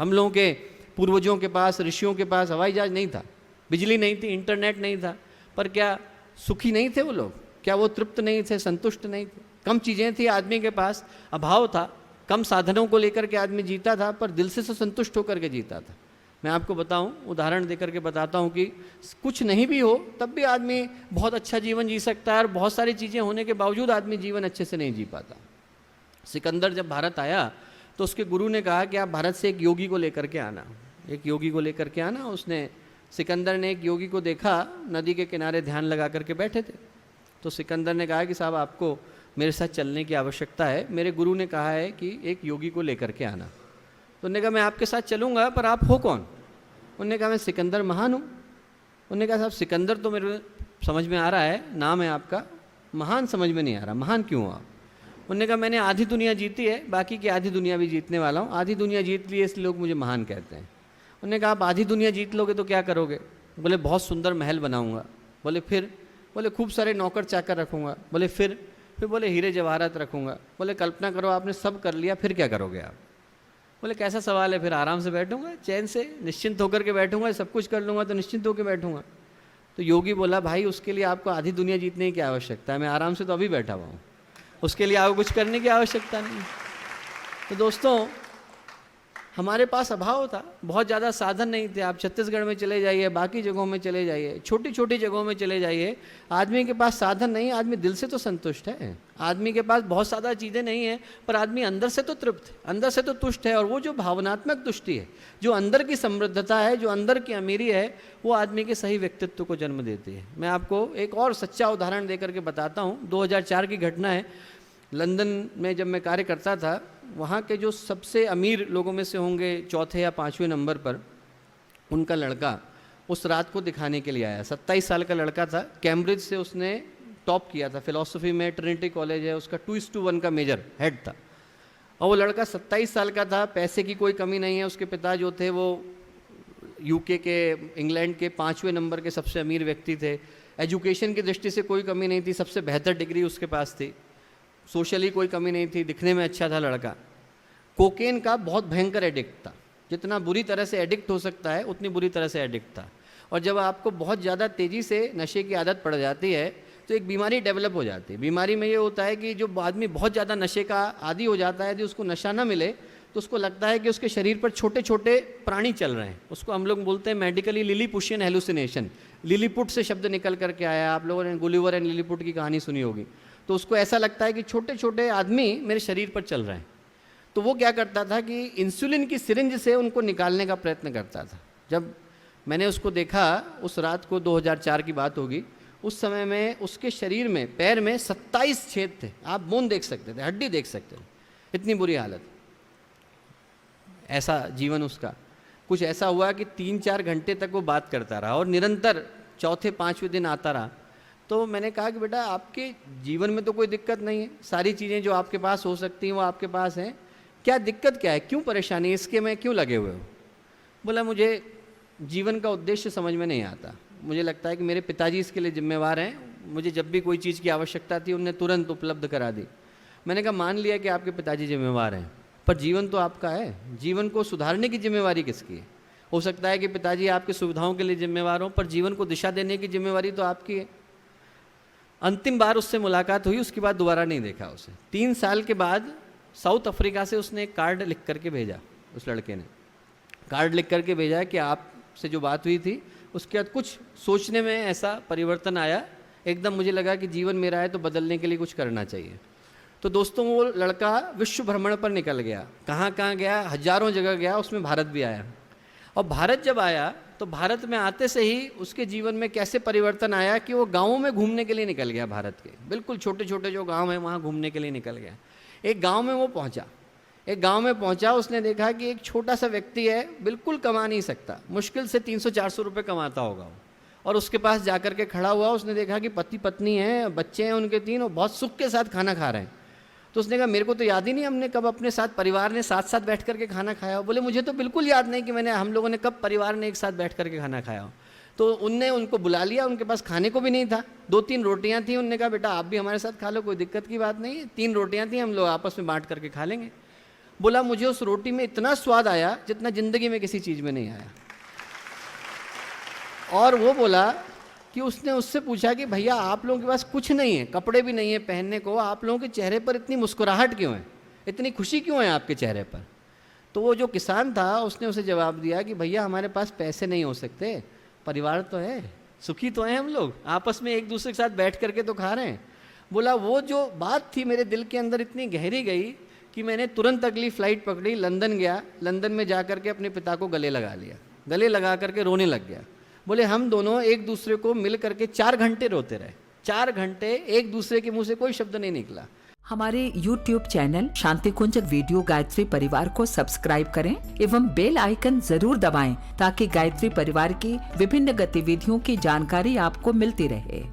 हम लोगों के पूर्वजों के पास, ऋषियों के पास हवाई जहाज नहीं था, बिजली नहीं थी, इंटरनेट नहीं था, पर क्या सुखी नहीं थे वो लोग? क्या वो तृप्त नहीं थे, संतुष्ट नहीं थे? कम चीज़ें थी आदमी के पास, अभाव था, कम साधनों को लेकर के आदमी जीता था, पर दिल से संतुष्ट होकर के जीता था। मैं आपको बताऊं, उदाहरण देकर के बताता हूं कि कुछ नहीं भी हो तब भी आदमी बहुत अच्छा जीवन जी सकता है, और बहुत सारी चीज़ें होने के बावजूद आदमी जीवन अच्छे से नहीं जी पाता। सिकंदर जब भारत आया तो उसके गुरु ने कहा कि आप भारत से एक योगी को लेकर के आना, एक योगी को लेकर के आना। उसने, सिकंदर ने एक योगी को देखा, नदी के किनारे ध्यान लगा करके बैठे थे। तो सिकंदर ने कहा कि साहब आपको मेरे साथ चलने की आवश्यकता है, मेरे गुरु ने कहा है कि एक योगी को लेकर के आना। तो उन्होंने कहा मैं आपके साथ चलूँगा, पर आप हो कौन? उन्होंने कहा मैं सिकंदर महान हूँ। उन्होंने कहा साहब सिकंदर तो मेरे समझ में आ रहा है, नाम है आपका, महान समझ में नहीं आ रहा, महान क्यों हो आप? उन्होंने कहा मैंने आधी दुनिया जीती है, बाकी की आधी दुनिया भी जीतने वाला हूँ, आधी दुनिया जीत ली है इसलिए लोग मुझे महान कहते हैं। उन्होंने कहा आप आधी दुनिया जीत लोगे तो क्या करोगे? बोले बहुत सुंदर महल बनाऊँगा। बोले फिर? बोले खूब सारे नौकर चाकर रखूँगा। बोले फिर बोले हीरे जवाहरात रखूँगा। बोले कल्पना करो आपने सब कर लिया, फिर क्या करोगे आप? बोले कैसा सवाल है, फिर आराम से बैठूंगा, चैन से निश्चिंत होकर के बैठूंगा, सब कुछ कर लूँगा तो निश्चिंत होकर बैठूंगा। तो योगी बोला भाई उसके लिए आपको आधी दुनिया जीतने की आवश्यकता है, मैं आराम से तो अभी बैठा हुआ हूँ, उसके लिए आपको कुछ करने की आवश्यकता नहीं। तो दोस्तों हमारे पास अभाव था, बहुत ज़्यादा साधन नहीं थे। आप छत्तीसगढ़ में चले जाइए, बाकी जगहों में चले जाइए, छोटी छोटी जगहों में चले जाइए, आदमी के पास साधन नहीं, आदमी दिल से तो संतुष्ट है, आदमी के पास बहुत ज़्यादा चीज़ें नहीं है, पर आदमी अंदर से तो तृप्त है, अंदर से तो तुष्ट है। और वो जो भावनात्मक तुष्टि है, जो अंदर की समृद्धता है, जो अंदर की अमीरी है, वो आदमी के सही व्यक्तित्व को जन्म देती है। मैं आपको एक और सच्चा उदाहरण दे करके बताता हूँ। 2004 की घटना है। लंदन में जब मैं कार्य करता था, वहाँ के जो सबसे अमीर लोगों में से होंगे 4थे या 5वें नंबर पर, उनका लड़का उस रात को दिखाने के लिए आया। 27 साल का लड़का था, कैम्ब्रिज से उसने टॉप किया था फिलॉसफी में, ट्रिनिटी कॉलेज है उसका, 2:1 का मेजर हेड था। और वो लड़का 27 साल का था, पैसे की कोई कमी नहीं है। उसके पिता जो थे वो यूके के, इंग्लैंड के 5वें नंबर के सबसे अमीर व्यक्ति थे। एजुकेशन की दृष्टि से कोई कमी नहीं थी, सबसे बेहतर डिग्री उसके पास थी। सोशली कोई कमी नहीं थी, दिखने में अच्छा था लड़का। कोकेन का बहुत भयंकर एडिक्ट था, जितना बुरी तरह से एडिक्ट हो सकता है उतनी बुरी तरह से एडिक्ट था। और जब आपको बहुत ज़्यादा तेज़ी से नशे की आदत पड़ जाती है तो एक बीमारी डेवलप हो जाती है। बीमारी में ये होता है कि जो आदमी बहुत ज़्यादा नशे का आदी हो जाता है, यदि उसको नशा ना मिले तो उसको लगता है कि उसके शरीर पर छोटे छोटे प्राणी चल रहे हैं। उसको हम लोग बोलते हैं मेडिकली लिलीपुशियन हेलुसिनेशन। लिलीपुट से शब्द निकल करके आया, आप लोगों ने गुलिवर एंड लिलीपुट की कहानी सुनी होगी। तो उसको ऐसा लगता है कि छोटे छोटे आदमी मेरे शरीर पर चल रहे हैं। तो वो क्या करता था कि इंसुलिन की सिरिंज से उनको निकालने का प्रयत्न करता था। जब मैंने उसको देखा, उस रात को 2004 की बात होगी, उस समय में उसके शरीर में, पैर में 27 छेद थे। आप बोन देख सकते थे, हड्डी देख सकते थे, इतनी बुरी हालत। ऐसा जीवन उसका। कुछ ऐसा हुआ कि 3-4 घंटे तक वो बात करता रहा और निरंतर 4थे-5वें दिन आता रहा। तो मैंने कहा कि बेटा आपके जीवन में तो कोई दिक्कत नहीं है, सारी चीज़ें जो आपके पास हो सकती हैं वो आपके पास हैं, क्या दिक्कत क्या है, क्यों परेशानी, इसके में क्यों लगे हुए हो? बोला मुझे जीवन का उद्देश्य समझ में नहीं आता, मुझे लगता है कि मेरे पिताजी इसके लिए जिम्मेवार हैं, मुझे जब भी कोई चीज़ की आवश्यकता थी उन्हें तुरंत उपलब्ध करा दी। मैंने कहा मान लिया कि आपके पिताजी जिम्मेवार हैं, पर जीवन तो आपका है, जीवन को सुधारने की जिम्मेवारी किसकी है? हो सकता है कि पिताजी आपकी सुविधाओं के लिए जिम्मेवार हों, पर जीवन को दिशा देने की जिम्मेवारी तो आपकी है। अंतिम बार उससे मुलाकात हुई, उसके बाद दोबारा नहीं देखा उसे। 3 साल के बाद साउथ अफ्रीका से उसने एक कार्ड लिख करके भेजा, उस लड़के ने कार्ड लिख करके भेजा कि आपसे जो बात हुई थी उसके बाद कुछ सोचने में ऐसा परिवर्तन आया, एकदम मुझे लगा कि जीवन मेरा है तो बदलने के लिए कुछ करना चाहिए। तो दोस्तों वो लड़का विश्व भ्रमण पर निकल गया, कहाँ कहाँ गया, हजारों जगह गया, उसमें भारत भी आया। और भारत जब आया तो भारत में आते से ही उसके जीवन में कैसे परिवर्तन आया कि वो गाँवों में घूमने के लिए निकल गया। भारत के बिल्कुल छोटे छोटे जो गांव हैं वहाँ घूमने के लिए निकल गया। एक गांव में वो पहुँचा, एक गांव में पहुँचा, उसने देखा कि एक छोटा सा व्यक्ति है, बिल्कुल कमा नहीं सकता, मुश्किल से 300-400 रुपये कमाता होगा वो, और उसके पास जाकर के खड़ा हुआ। उसने देखा कि पति पत्नी हैं, बच्चे हैं उनके 3, और बहुत सुख के साथ खाना खा रहे हैं। तो उसने कहा मेरे को तो याद ही नहीं हमने कब अपने साथ, परिवार ने साथ साथ बैठ करके खाना खाया हो। बोले मुझे तो बिल्कुल याद नहीं कि हम लोगों ने कब परिवार ने एक साथ बैठ करके खाना खाया हो। तो उनने उनको बुला लिया, उनके पास खाने को भी नहीं था, 2-3 रोटियां थी। उनने कहा बेटा आप भी हमारे साथ खा लो, कोई दिक्कत की बात नहीं है, 3 रोटियां थी, हम लोग आपस में बांट करके खा लेंगे। बोला मुझे उस रोटी में इतना स्वाद आया जितना जिंदगी में किसी चीज़ में नहीं आया। और वो बोला कि उसने उससे पूछा कि भैया आप लोगों के पास कुछ नहीं है, कपड़े भी नहीं है पहनने को, आप लोगों के चेहरे पर इतनी मुस्कुराहट क्यों है, इतनी खुशी क्यों है आपके चेहरे पर? तो वो जो किसान था उसने उसे जवाब दिया कि भैया हमारे पास पैसे नहीं हो सकते, परिवार तो है, सुखी तो हैं हम लोग, आपस में एक दूसरे के साथ बैठ करके तो खा रहे हैं। बोला वो जो बात थी मेरे दिल के अंदर इतनी गहरी गई कि मैंने तुरंत अगली फ़्लाइट पकड़ी, लंदन गया, लंदन में जा कर के अपने पिता को गले लगा लिया, गले लगा करके रोने लग गया। बोले हम दोनों एक दूसरे को मिल करके 4 घंटे रोते रहे, 4 घंटे एक दूसरे के मुंह से कोई शब्द नहीं निकला। हमारे YouTube चैनल शांति कुंज वीडियो गायत्री परिवार को सब्सक्राइब करें एवं बेल आइकन जरूर दबाएं ताकि गायत्री परिवार की विभिन्न गतिविधियों की जानकारी आपको मिलती रहे।